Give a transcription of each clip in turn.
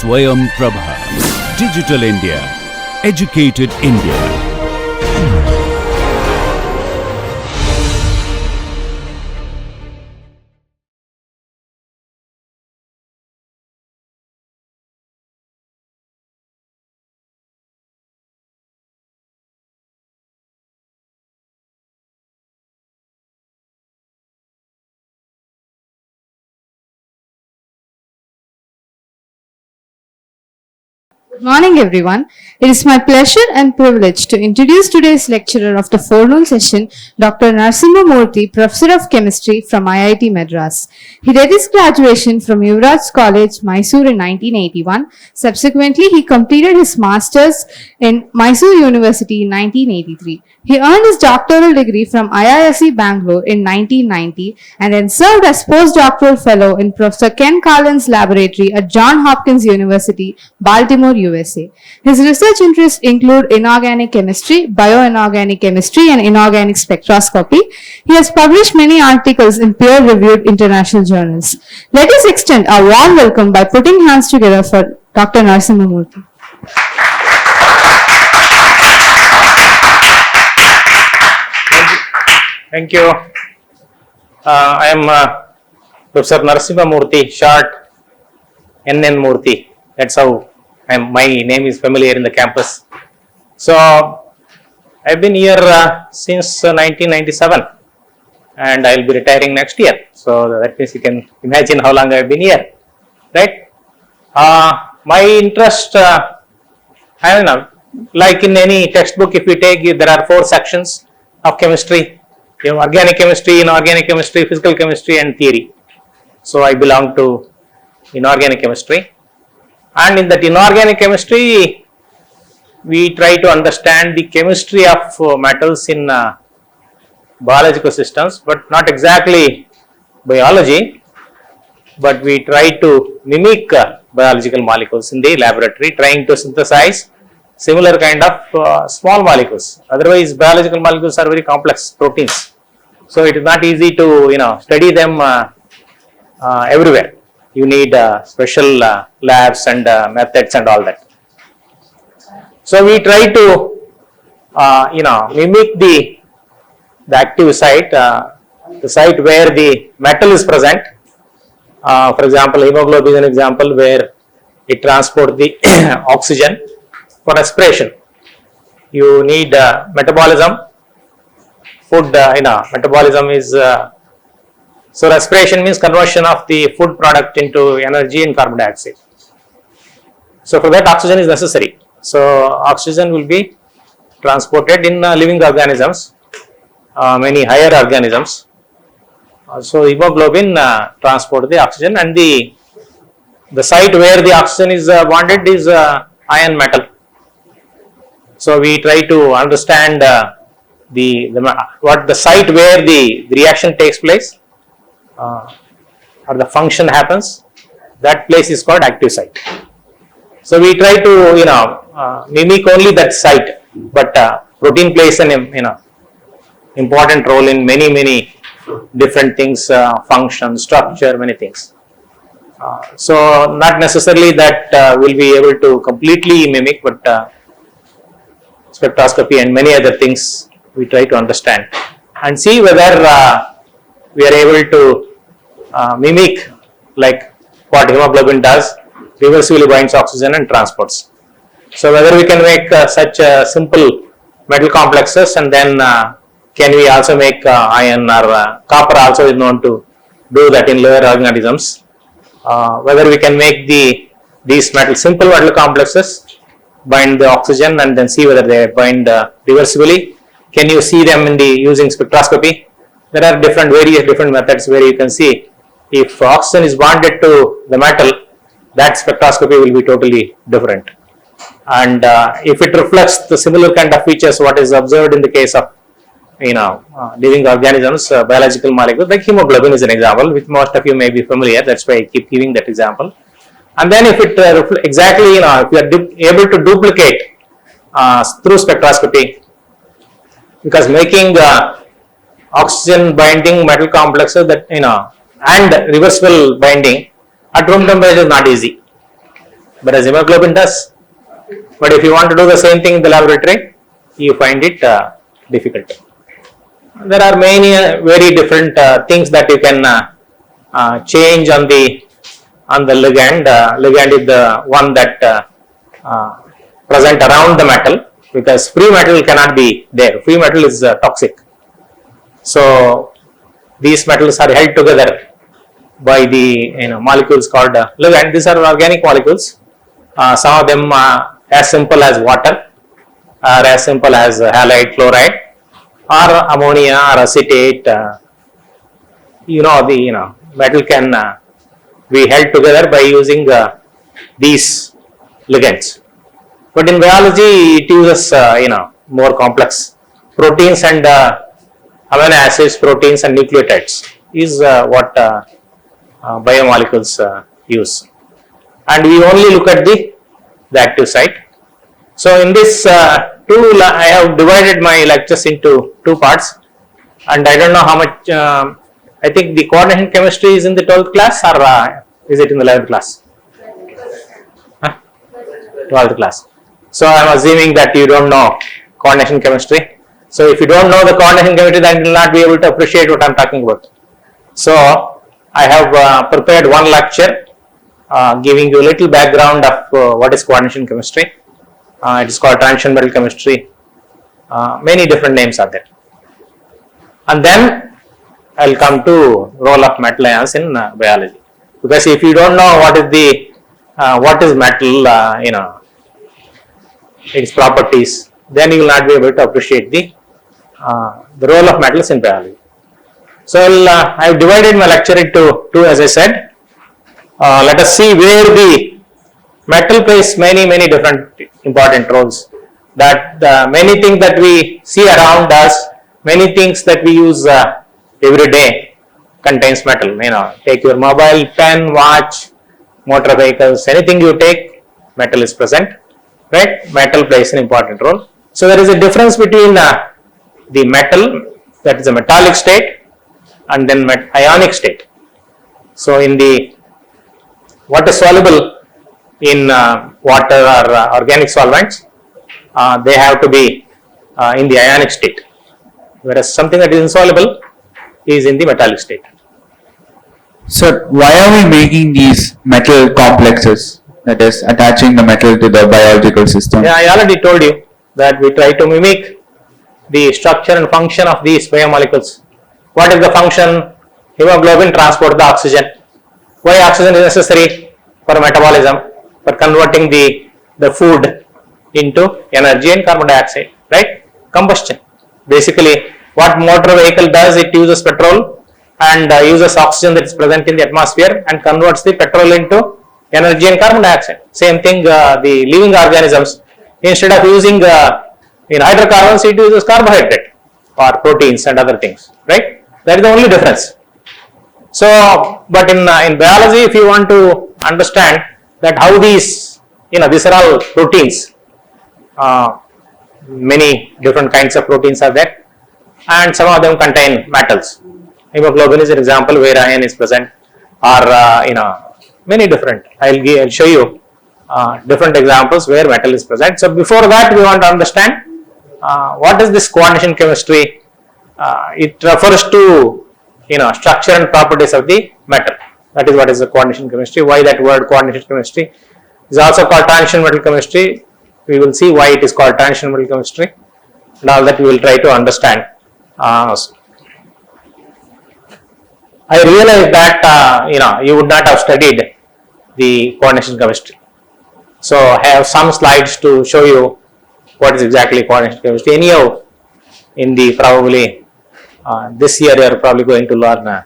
Swayam Prabha. Digital India. Educated India. Good morning, everyone. It is my pleasure and privilege to introduce today's lecturer of the forenoon session, Dr. Narasimha Murthy, Professor of Chemistry from IIT Madras. He did his graduation from Yuvraj College, Mysore in 1981. Subsequently, he completed his master's in Mysore University in 1983. He earned his doctoral degree from IISc Bangalore in 1990 and then served as postdoctoral fellow in Professor Ken Carlin's laboratory at Johns Hopkins University, Baltimore, USA. His research interests include inorganic chemistry, bioinorganic chemistry, and inorganic spectroscopy. He has published many articles in peer-reviewed international journals. Let us extend a warm welcome by putting hands together for Dr. Narasimha Murthy. Thank you. I am Professor Narasimha Murthy, short NN Murthy. That's how my name is familiar in the campus. So, I've been here since 1997 and I'll be retiring next year. So, that means you can imagine how long I've been here, right? My interest, I don't know, like in any textbook, if you take it, there are 4 sections of chemistry. You have organic chemistry, inorganic chemistry, physical chemistry and theory. So, I belong to inorganic chemistry. And in that inorganic chemistry, we try to understand the chemistry of metals in biological systems, but not exactly biology, but we try to mimic biological molecules in the laboratory, trying to synthesize similar kind of small molecules. Otherwise, biological molecules are very complex proteins. So, it is not easy to study them everywhere. You need special labs and methods and all that. So, we try to mimic the active site, the site where the metal is present. For example, hemoglobin is an example where it transports the oxygen for respiration. You need metabolism. Food, metabolism is so respiration means conversion of the food product into energy and carbon dioxide. So, for that oxygen is necessary. So, oxygen will be transported in living organisms, many higher organisms. So, hemoglobin transport the oxygen and the site where the oxygen is bonded is iron metal. So, we try to understand what the site where the reaction takes place or the function happens, that place is called active site. So, we try to mimic only that site, but protein plays an important role in many different things, function, structure, many things. So, not necessarily that we'll be able to completely mimic, but spectroscopy and many other things we try to understand and see whether we are able to mimic like what hemoglobin does, reversibly binds oxygen and transports. So, whether we can make such simple metal complexes and then can we also make iron or copper also is known to do that in lower organisms. Whether we can make these simple metal complexes bind the oxygen and then see whether they bind reversibly. Can you see them in using spectroscopy? There are various different methods where you can see if oxygen is bonded to the metal, that spectroscopy will be totally different. And if it reflects the similar kind of features what is observed in the case of living organisms, biological molecules, like hemoglobin is an example which most of you may be familiar. That's why I keep giving that example. And then if it exactly if you are able to duplicate through spectroscopy, because making oxygen binding metal complexes that and reversible binding at room temperature is not easy. whereas hemoglobin does. But if you want to do the same thing in the laboratory, you find it difficult. There are many very different things that you can change on the ligand. Ligand is the one that present around the metal, because free metal cannot be there. Free metal is toxic. So these metals are held together by the molecules called ligand. These are organic molecules. Some of them as simple as water, or as simple as halide, chloride, or ammonia or acetate. The metal can be held together by using these ligands. But in biology, it uses more complex proteins and amino acids, proteins and nucleotides is what biomolecules use. And we only look at the active site. So in this tool, I have divided my lectures into two parts, and I don't know how much. I think the coordination chemistry is in the 12th class, or is it in the 11th class? 12th class. So I am assuming that you don't know coordination chemistry. So if you don't know the coordination chemistry, then you will not be able to appreciate what I am talking about. So I have prepared one lecture giving you a little background of what is coordination chemistry. It is called transition metal chemistry. Many different names are there. And then I will come to role of metal ions in biology. Because if you don't know what is metal, its properties, then you will not be able to appreciate the role of metals in biology. So I have divided my lecture into two, as I said. Let us see where the metal plays many different important roles. That many things that we see around us, many things that we use every day contains metal. Take your mobile, pen, watch, motor vehicles, anything you take, metal is present. Right? Metal plays an important role. So there is a difference between the metal, that is a metallic state, and then ionic state. So in the what is soluble in water or organic solvents, they have to be in the ionic state, whereas something that is insoluble is in the metallic state. Sir, why are we making these metal complexes, that is attaching the metal to the biological system? Yeah, I already told you that we try to mimic the structure and function of these biomolecules. What is the function? Hemoglobin transport the oxygen. Why oxygen is necessary? For metabolism, for converting the food into energy and carbon dioxide, right? Combustion. Basically, what motor vehicle does, it uses petrol and uses oxygen that is present in the atmosphere and converts the petrol into energy and carbon dioxide. Same thing, the living organisms, instead of using hydrocarbons, it uses carbohydrate or proteins and other things, right? That is the only difference. So, but in biology, if you want to understand that how these are all proteins, many different kinds of proteins are there, and some of them contain metals. Hemoglobin is an example where iron is present, or many different. I'll show you different examples where metal is present. So before that, we want to understand what is this coordination chemistry. It refers to structure and properties of the metal. That is what is the coordination chemistry. Why that word coordination chemistry is also called transition metal chemistry. We will see why it is called transition metal chemistry, and all that we will try to understand. I realize that you would not have studied the coordination chemistry. So I have some slides to show you what is exactly coordination chemistry. Anyhow, in the probably this year you are probably going to learn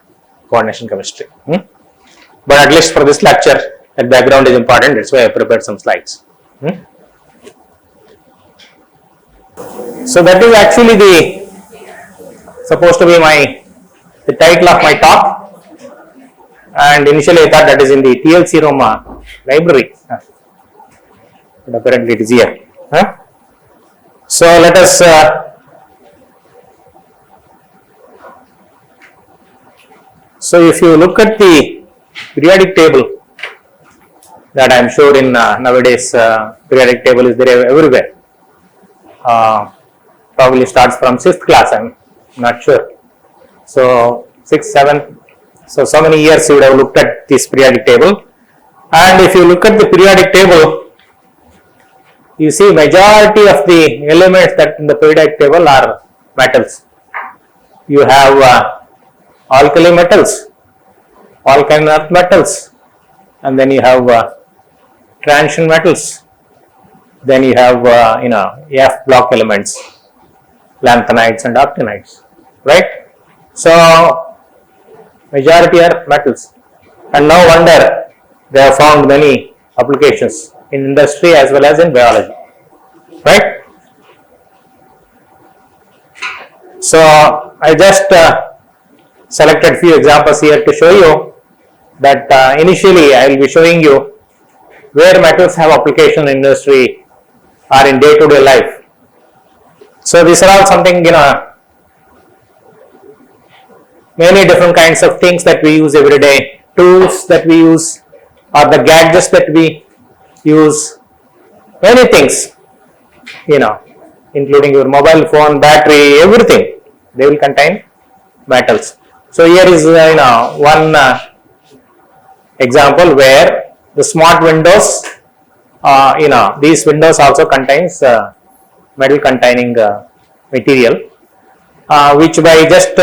coordination chemistry. But at least for this lecture, that background is important. That's why I prepared some slides. So that is actually supposed to be the title of my talk. And initially I thought that is in the TLC room library. But apparently it is here. So let us so if you look at the periodic table, that I am sure in nowadays periodic table is there everywhere. Probably starts from 6th class, I am not sure. So 6th, 7th, so many years you would have looked at this periodic table. And if you look at the periodic table, you see majority of the elements that in the periodic table are metals. You have alkali metals, alkaline earth metals, and then you have transition metals, then you have F block elements, lanthanides and actinides, right? So majority are metals, and no wonder they have found many applications in industry as well as in biology, right? So I just selected few examples here to show you that initially I will be showing you where metals have application in industry or in day-to-day life. So these are all something, many different kinds of things that we use every day, tools that we use, or the gadgets that we use, many things, including your mobile phone, battery, everything, they will contain metals. So here is one example where the smart windows, these windows also contains metal containing material, which by just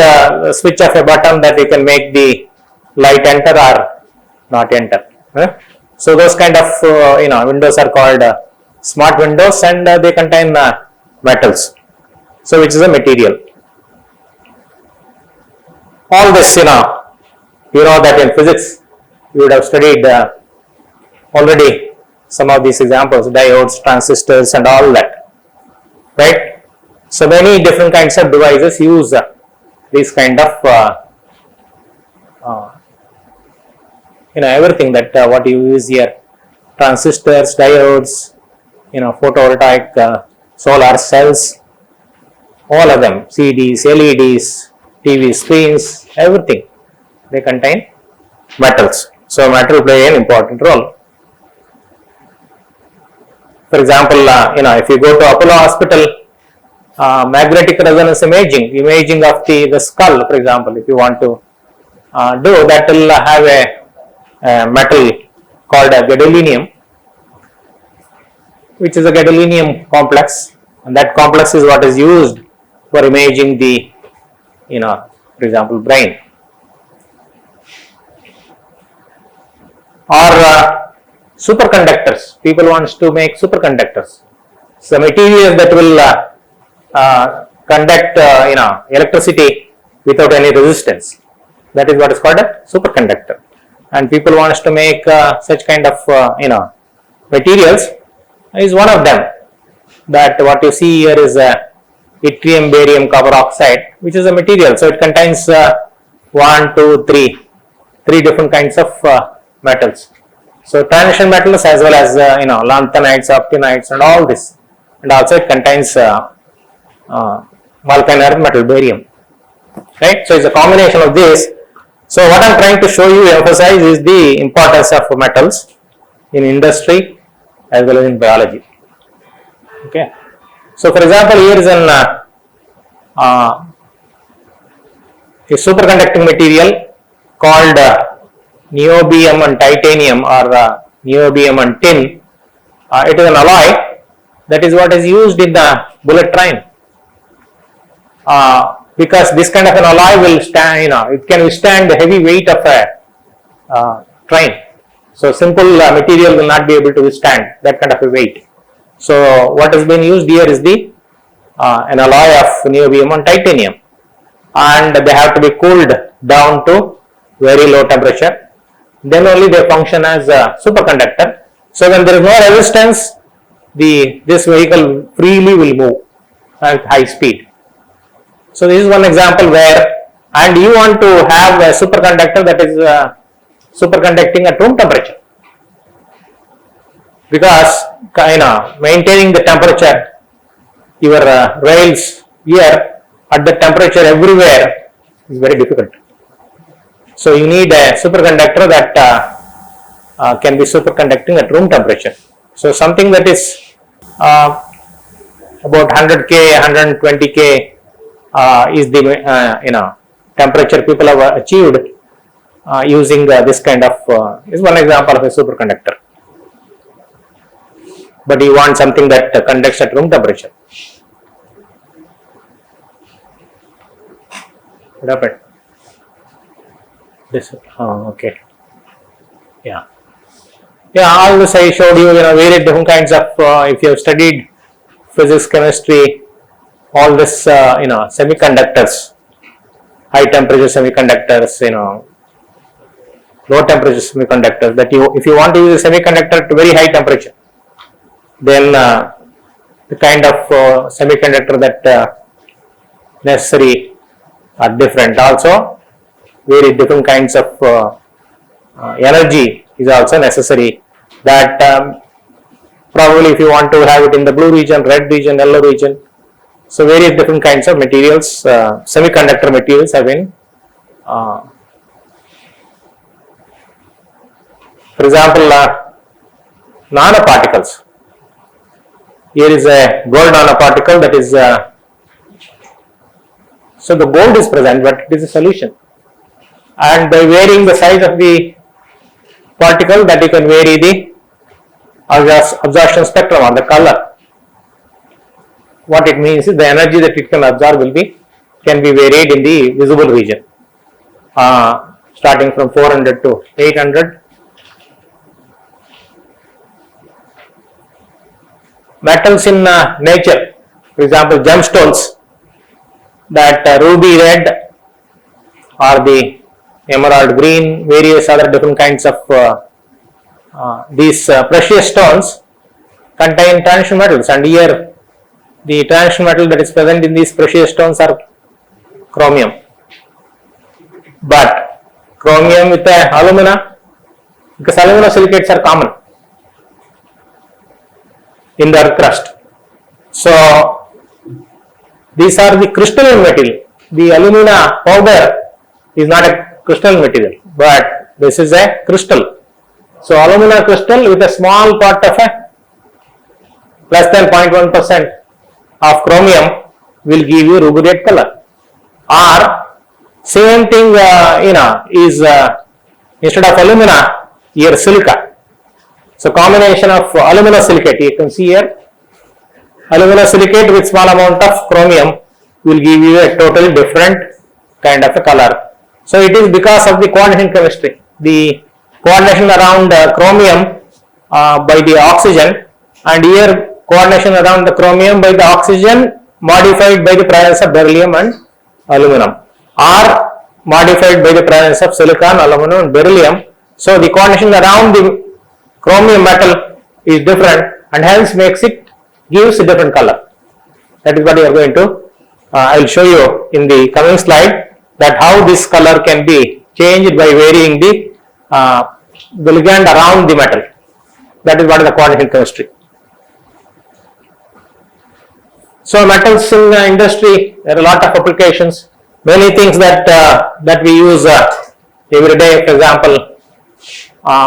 switch of a button that you can make the light enter or not enter. So those kind of windows are called smart windows, and they contain metals, so which is a material. All this, you know that in physics you would have studied already some of these examples, diodes, transistors and all that, right? So many different kinds of devices use this kind of everything that what you use here, transistors, diodes, photovoltaic solar cells, all of them, CDs, LEDs, TV screens, everything, they contain metals. So metal play an important role. For example, if you go to Apollo Hospital, magnetic resonance imaging of the skull, for example, if you want to do that, will have a metal called gadolinium, which is a gadolinium complex, and that complex is what is used for imaging the, for example, brain. Or superconductors, people wants to make superconductors. So materials that will conduct electricity without any resistance, that is what is called a superconductor. And people wants to make such kind of materials, is one of them. That what you see here is yttrium, barium, copper oxide, which is a material. So it contains 1, 2, 3 different kinds of metals. So transition metals as well as lanthanides, actinides and all this, and also it contains alkaline earth metal, barium, right? So it's a combination of this. So what I am trying to show you, emphasize, is the importance of metals in industry as well as in biology. Okay. So for example, here is an a superconducting material called niobium and titanium, or niobium and tin. It is an alloy, that is what is used in the bullet train, because this kind of an alloy will stand, it can withstand the heavy weight of a train. So simple material will not be able to withstand that kind of a weight. So what has been used here is the an alloy of niobium and titanium, and they have to be cooled down to very low temperature, then only they function as a superconductor. So when there is no resistance, this vehicle freely will move at high speed. So this is one example where, and you want to have a superconductor that is superconducting at room temperature, because maintaining the temperature, your rails here at the temperature everywhere is very difficult. So you need a superconductor that can be superconducting at room temperature. So something that is about 100K, 120K is the temperature people have achieved using this kind of is one example of a superconductor. But you want something that conducts at room temperature. What happened? This, okay. Yeah. Yeah, all this I showed you, various different kinds of, if you have studied physics, chemistry, all this, semiconductors, high temperature semiconductors, low temperature semiconductors, that if you want to use a semiconductor at very high temperature, then the kind of semiconductor that necessary are different. Also, very different kinds of energy is also necessary. That probably if you want to have it in the blue region, red region, yellow region, so various different kinds of materials, semiconductor materials have been. For example, nanoparticles. Here is a gold nanoparticle that is, so the gold is present, but it is a solution. And by varying the size of the particle, that you can vary the absorption spectrum or the color. What it means is the energy that it can absorb can be varied in the visible region, starting from 400 to 800. Metals in nature, for example, gemstones, that ruby red or the emerald green, various other different kinds of these precious stones contain transition metals, and here the transition metal that is present in these precious stones are chromium. But chromium with alumina, because alumina silicates are common in the earth crust. So these are the crystalline material. The alumina powder is not a crystalline material, but this is a crystal. So alumina crystal with a small part of a less than 0.1% of chromium will give you ruby red color. Or same thing is instead of alumina, here silica. So combination of alumina silicate, you can see here, alumina silicate with small amount of chromium will give you a totally different kind of a color. So it is because of the coordination chemistry, the coordination around chromium by the oxygen, and here coordination around the chromium by the oxygen modified by the presence of beryllium and aluminum, or modified by the presence of silicon, aluminum and beryllium. So the coordination around the chromium metal is different, and hence gives a different color. That is what we are going to, I will show you in the coming slide, that how this color can be changed by varying the ligand around the metal. That is what is the coordination chemistry. So metals in the industry, there are a lot of applications, many things that that we use every day. For example,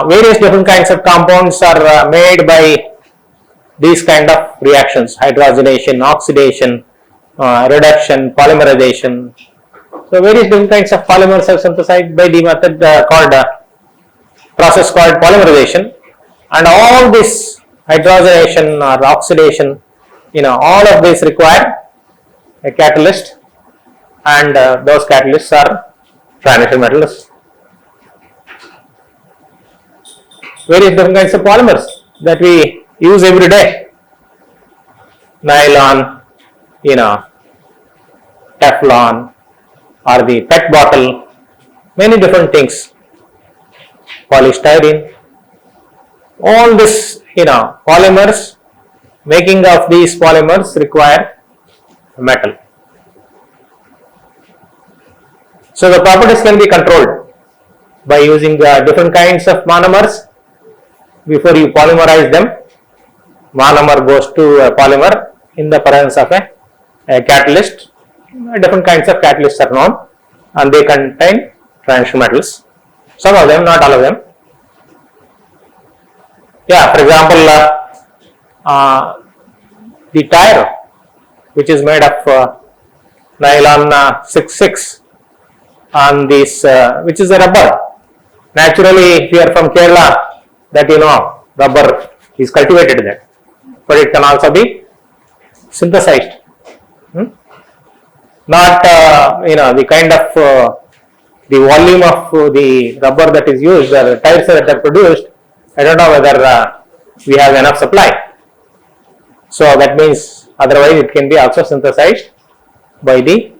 various different kinds of compounds are made by these kind of reactions: hydrogenation, oxidation, reduction, polymerization. So various different kinds of polymers are synthesized by the method process called polymerization, and all this hydrogenation or oxidation, all of this require a catalyst, and those catalysts are transition metals. Various different kinds of polymers that we use every day: nylon, Teflon, or the PET bottle, many different things, polystyrene. All this, polymers, making of these polymers require metal. So the properties can be controlled by using different kinds of monomers. Before you polymerize them, monomer goes to a polymer in the presence of a catalyst. Different kinds of catalysts are known, and they contain transition metals. Some of them, not all of them. Yeah, for example, the tire which is made of nylon 6/6 on this, which is a rubber. Naturally, if you are from Kerala, that you know rubber is cultivated there, but it can also be synthesized. Not the kind of the volume of the rubber that is used, or the tires that are produced. I don't know whether we have enough supply. So that means otherwise it can be also synthesized by the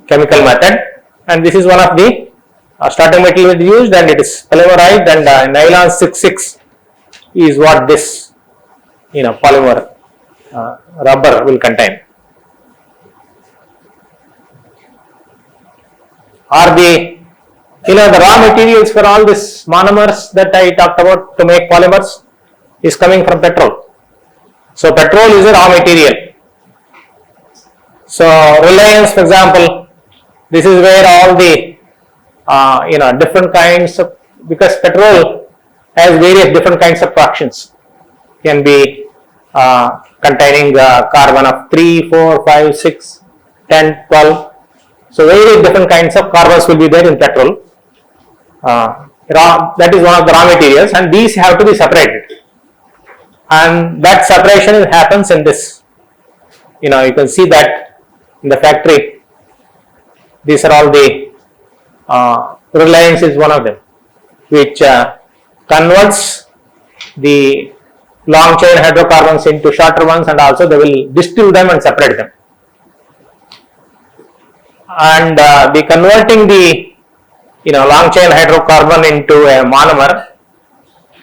chemical method, and this is one of the starting material used, and it is polymerized, and nylon 6/6 is what this polymer rubber will contain. Are the the raw materials for all these monomers that I talked about to make polymers is coming from petrol. So petrol is a raw material. So Reliance, for example, this is where all the different kinds of, because petrol has various different kinds of fractions, can be containing carbon of 3, 4, 5, 6, 10, 12. So various different kinds of carbons will be there in petrol. That is one of the raw materials, and these have to be separated. And that separation happens in this. You can see that in the factory. These are all the Reliance is one of them, which converts the long chain hydrocarbons into shorter ones, and also they will distill them and separate them. And the converting the long chain hydrocarbon into a monomer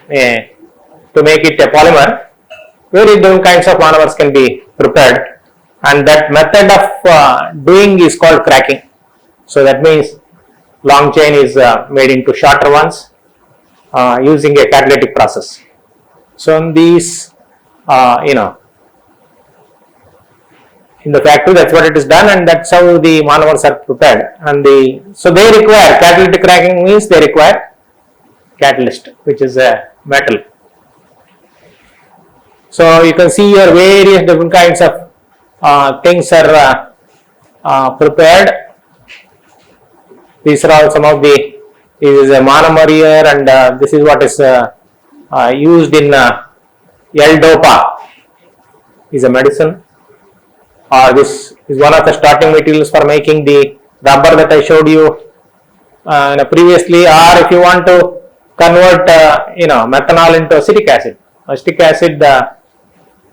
to make it a polymer, various different kinds of monomers can be prepared, and that method of doing is called cracking. So that means long chain is made into shorter ones using a catalytic process. So in these in the factory, that's what it is done, and that's how the monomers are prepared. And so they require catalytic cracking, means they require catalyst, which is a metal. So you can see here various different kinds of things are prepared. These are all some of the. This is a monomer here, and this is what is used in L-dopa, is a medicine. Or this is one of the starting materials for making the rubber that I showed you previously. Or if you want to convert methanol into acetic acid. Acetic acid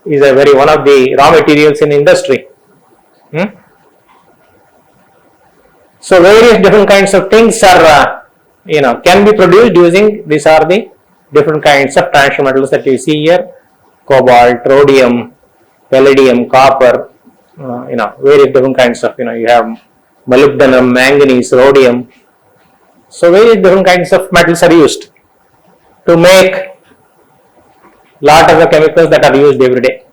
is a one of the raw materials in industry. So various different kinds of things are can be produced using. These are the different kinds of transition metals that you see here: cobalt, rhodium, palladium, copper. Various different kinds of you have molybdenum, manganese, rhodium. So various different kinds of metals are used to make lot of the chemicals that are used every day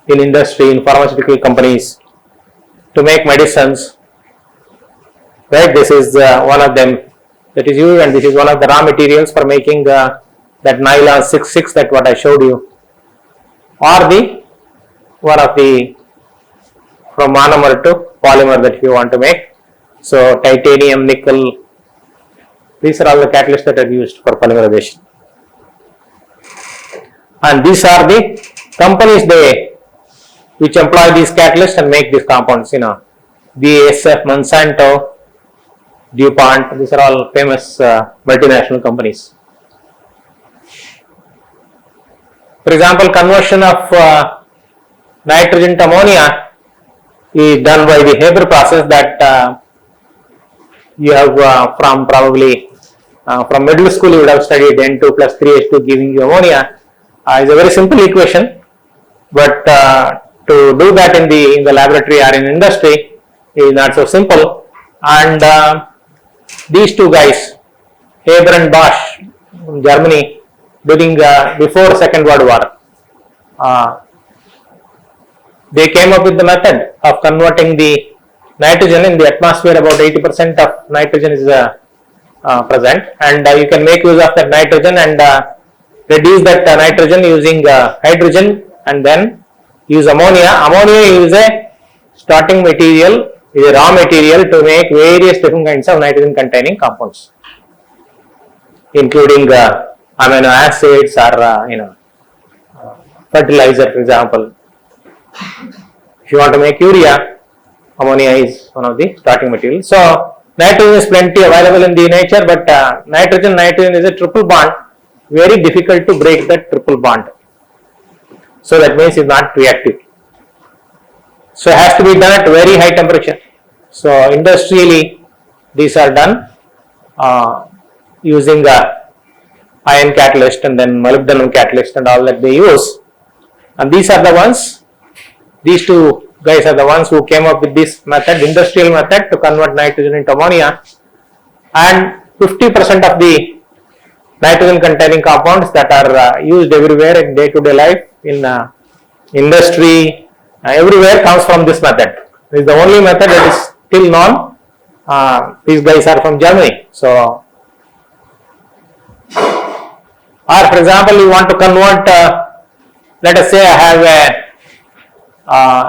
in industry, in pharmaceutical companies, to make medicines. Right, this is one of them that is used, and this is one of the raw materials for making that nylon 6/6 that what I showed you, or the one of the from monomer to polymer that you want to make. So titanium, nickel, these are all the catalysts that are used for polymerization. And these are the companies which employ these catalysts and make these compounds. BASF, Monsanto, DuPont. These are all famous multinational companies. For example, conversion of nitrogen to ammonia is done by the Haber process that you have from probably from middle school you would have studied. N2 plus 3H2 giving you ammonia is a very simple equation, but to do that in the laboratory or in industry is not so simple. And these two guys, Haber and Bosch from Germany, during before Second World War, they came up with the method of converting the nitrogen in the atmosphere. About 80% of nitrogen is present, and you can make use of that nitrogen and reduce that nitrogen using hydrogen and then use ammonia. Ammonia is a starting material, is a raw material to make various different kinds of nitrogen containing compounds, including amino acids or fertilizer, for example. If you want to make urea, ammonia is one of the starting materials. So nitrogen is plenty available in the nature, but nitrogen is a triple bond, very difficult to break that triple bond. So that means it's not reactive. So it has to be done at very high temperature. So industrially these are done using iron catalyst and then molybdenum catalyst and all that they use. And these are the ones, these two guys are the ones who came up with this method, industrial method to convert nitrogen into ammonia. And 50% of the nitrogen containing compounds that are used everywhere in day-to-day life in industry, everywhere comes from this method. This is the only method that is still known. These guys are from Germany. So, or for example, you want to convert, let us say I have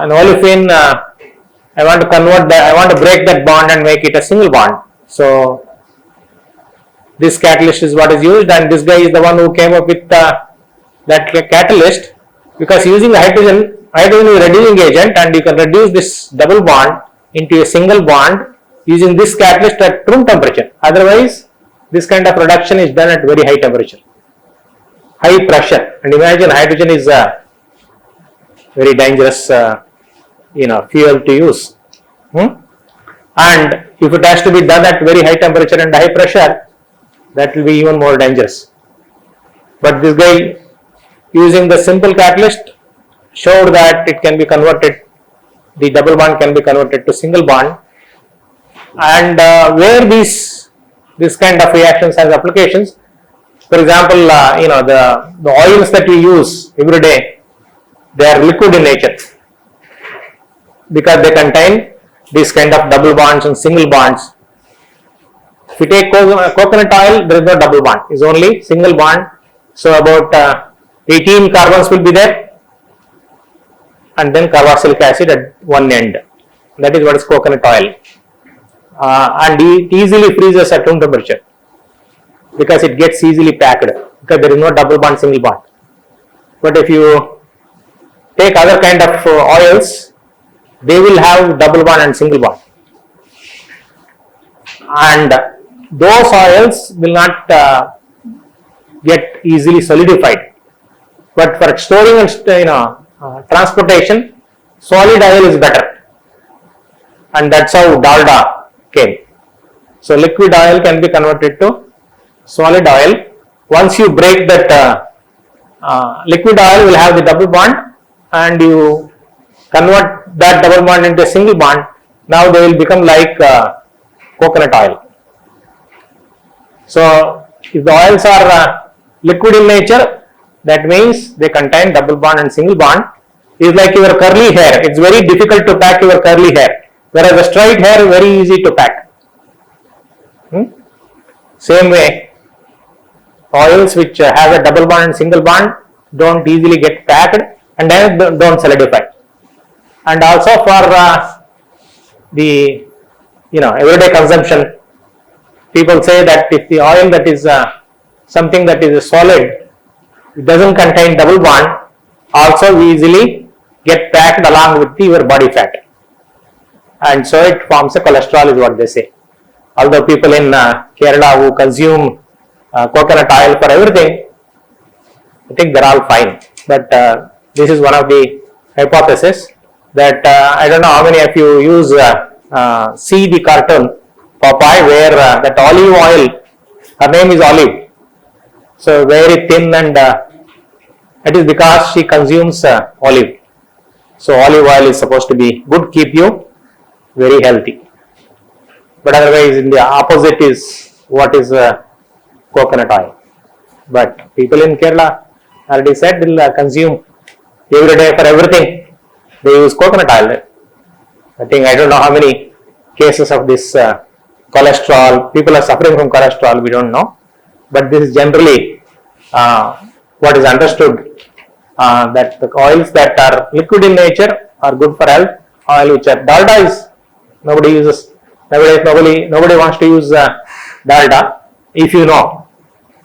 an olefin, I want to convert that, I want to break that bond and make it a single bond. So this catalyst is what is used, and this guy is the one who came up with that catalyst, because using hydrogen is a reducing agent and you can reduce this double bond into a single bond using this catalyst at room temperature. Otherwise this kind of reduction is done at very high temperature, high pressure, and imagine hydrogen is very dangerous fuel to use, and if it has to be done at very high temperature and high pressure, that will be even more dangerous. But this guy, using the simple catalyst, showed that it can be converted, the double bond can be converted to single bond. And where this kind of reactions has applications, for example, the oils that we use every day, they are liquid in nature because they contain this kind of double bonds and single bonds. If you take coconut oil, there is no double bond, it is only single bond. So about 18 carbons will be there, and then carboxylic acid at one end. That is what is coconut oil. And it easily freezes at room temperature because it gets easily packed because there is no double bond, single bond. But if you take other kind of oils, they will have double bond and single bond, and those oils will not get easily solidified. But for storing and transportation, solid oil is better, and that's how dalda came. So liquid oil can be converted to solid oil. Once you break that liquid oil will have the double bond, and you convert that double bond into a single bond. Now they will become like coconut oil. So if the oils are liquid in nature, that means they contain double bond and single bond. It's like your curly hair. It's very difficult to pack your curly hair, whereas the straight hair is very easy to pack. Same way, oils which have a double bond and single bond don't easily get packed and then don't solidify. And also for the everyday consumption, people say that if the oil that is something that is solid, it doesn't contain double bond, also we easily get packed along with your body fat, and so it forms a cholesterol is what they say. Although people in Kerala who consume coconut oil for everything, I think they're all fine. But this is one of the hypotheses that I don't know how many of you use see the cartoon Popeye where that olive oil, her name is Olive, so very thin, and it is because she consumes olive. So olive oil is supposed to be good, keep you very healthy. But otherwise, in the opposite is what is coconut oil. But people in Kerala already said will consume every day for everything. They use coconut oil. I think I don't know how many cases of this cholesterol. People are suffering from cholesterol. We don't know, but this is generally what is understood that the oils that are liquid in nature are good for health. Oil which are dalda is nobody uses nowadays. Nobody wants to use dalda. If you know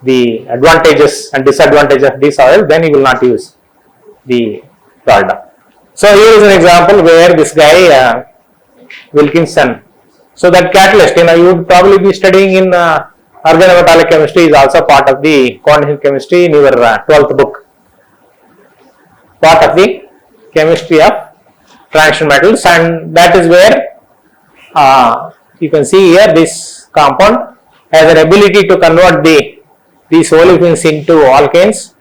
the advantages and disadvantages of this oil, then you will not use the dalda. So here is an example where this guy Wilkinson. So that catalyst, you would probably be studying in organometallic chemistry is also part of the quantum chemistry in your 12th book. Part of the chemistry of transition metals, and that is where you can see here this compound has an ability to convert these olefins into alkanes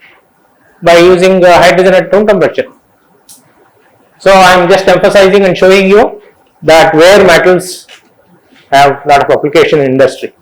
by using hydrogen at room temperature. So I am just emphasizing and showing you that where metals have lot of application in industry.